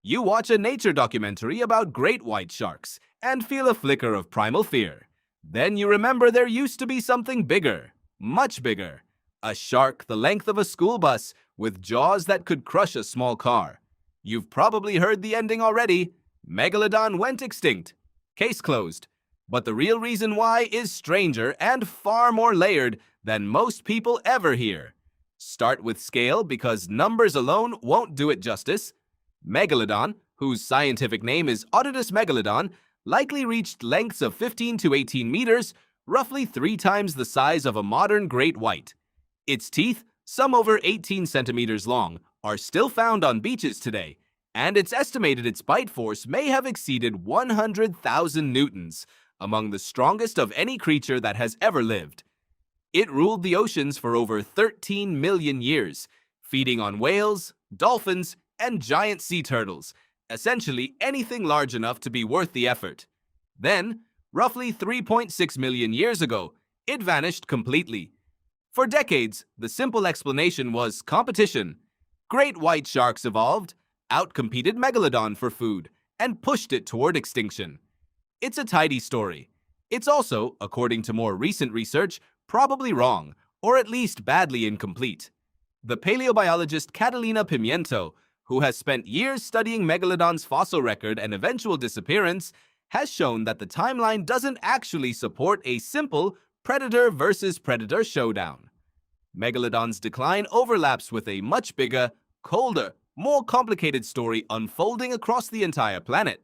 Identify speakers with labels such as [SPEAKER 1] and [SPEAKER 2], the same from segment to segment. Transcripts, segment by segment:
[SPEAKER 1] You watch a nature documentary about great white sharks and feel a flicker of primal fear. Then you remember there used to be something bigger, much bigger. A shark the length of a school bus with jaws that could crush a small car. You've probably heard the ending already. Megalodon went extinct. Case closed. But the real reason why is stranger and far more layered than most people ever hear. Start with scale because numbers alone won't do it justice. Megalodon, whose scientific name is Otodus megalodon, likely reached lengths of 15 to 18 meters, roughly 3 times the size of a modern great white. Its teeth, some over 18 centimeters long, are still found on beaches today, and it's estimated its bite force may have exceeded 100,000 newtons, among the strongest of any creature that has ever lived. It ruled the oceans for over 13 million years, feeding on whales, dolphins, and giant sea turtles, essentially anything large enough to be worth the effort. Then, roughly 3.6 million years ago, it vanished completely. For decades, the simple explanation was competition. Great white sharks evolved, outcompeted Megalodon for food, and pushed it toward extinction. It's a tidy story. It's also, according to more recent research, probably wrong, or at least badly incomplete. The paleobiologist Catalina Pimiento, who has spent years studying Megalodon's fossil record and eventual disappearance, has shown that the timeline doesn't actually support a simple predator versus predator showdown. Megalodon's decline overlaps with a much bigger, colder, more complicated story unfolding across the entire planet.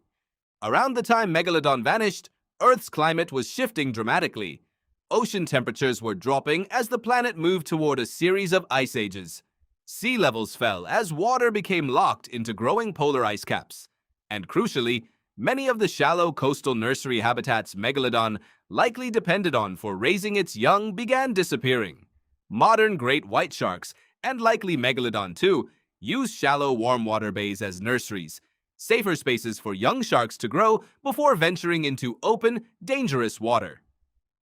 [SPEAKER 1] Around the time Megalodon vanished, Earth's climate was shifting dramatically. Ocean temperatures were dropping as the planet moved toward a series of ice ages. Sea levels fell as water became locked into growing polar ice caps. And crucially, many of the shallow coastal nursery habitats Megalodon likely depended on for raising its young began disappearing. Modern great white sharks, and likely Megalodon too, use shallow warm water bays as nurseries, safer spaces for young sharks to grow before venturing into open, dangerous water.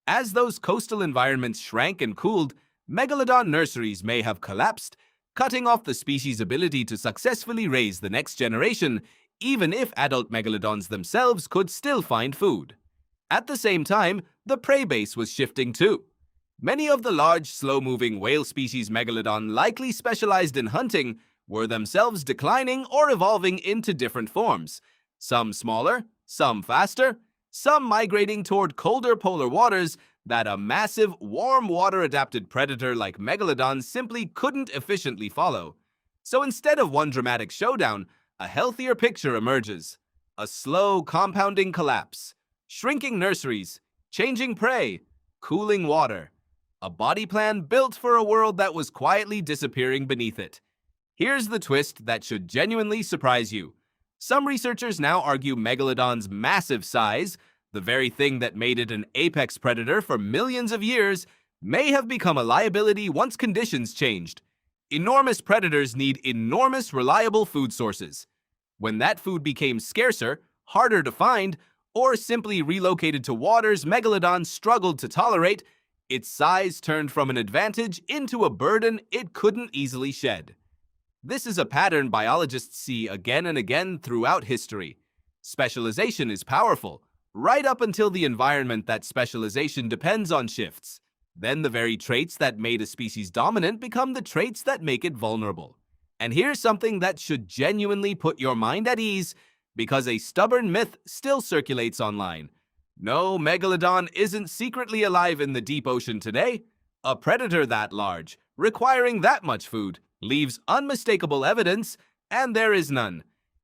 [SPEAKER 1] As those coastal environments shrank and cooled, Megalodon nurseries may have collapsed, cutting off the species' ability to successfully raise the next generation, even if adult megalodons themselves could still find food. At the same time, the prey base was shifting too. Many of the large, slow-moving whale species Megalodon likely specialized in hunting were themselves declining or evolving into different forms, some smaller, some faster, some migrating toward colder polar waters that a massive, warm water-adapted predator like Megalodon simply couldn't efficiently follow. So instead of one dramatic showdown, a healthier picture emerges. A slow, compounding collapse, shrinking nurseries, changing prey, cooling water. A body plan built for a world that was quietly disappearing beneath it. Here's the twist that should genuinely surprise you. Some researchers now argue Megalodon's massive size, the very thing that made it an apex predator for millions of years, may have become a liability once conditions changed. Enormous predators need enormous, reliable food sources. When that food became scarcer, harder to find, or simply relocated to waters Megalodon struggled to tolerate, its size turned from an advantage into a burden it couldn't easily shed. This is a pattern biologists see again and again throughout history. Specialization is powerful, right up until the environment that specialization depends on shifts. Then the very traits that made a species dominant become the traits that make it vulnerable. And here's something that should genuinely put your mind at ease, because a stubborn myth still circulates online. No, Megalodon isn't secretly alive in the deep ocean today. A predator that large, requiring that much food, leaves unmistakable evidence, and there is none.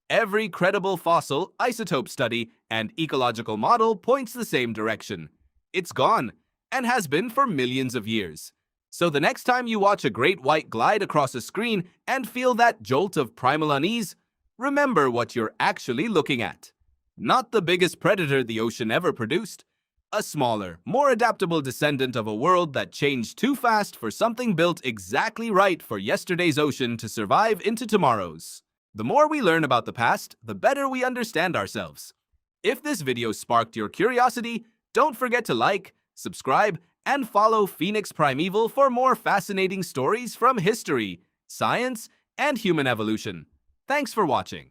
[SPEAKER 1] Every credible fossil, isotope study, and ecological model points the same direction. It's gone, and has been for millions of years. So the next time you watch a great white glide across a screen and feel that jolt of primal unease, remember what you're actually looking at. Not the biggest predator the ocean ever produced. A smaller, more adaptable descendant of a world that changed too fast for something built exactly right for yesterday's ocean to survive into tomorrow's. The more we learn about the past, the better we understand ourselves. If this video sparked your curiosity, don't forget to like, subscribe, and follow Phoenix Primeval for more fascinating stories from history, science, and human evolution. Thanks for watching.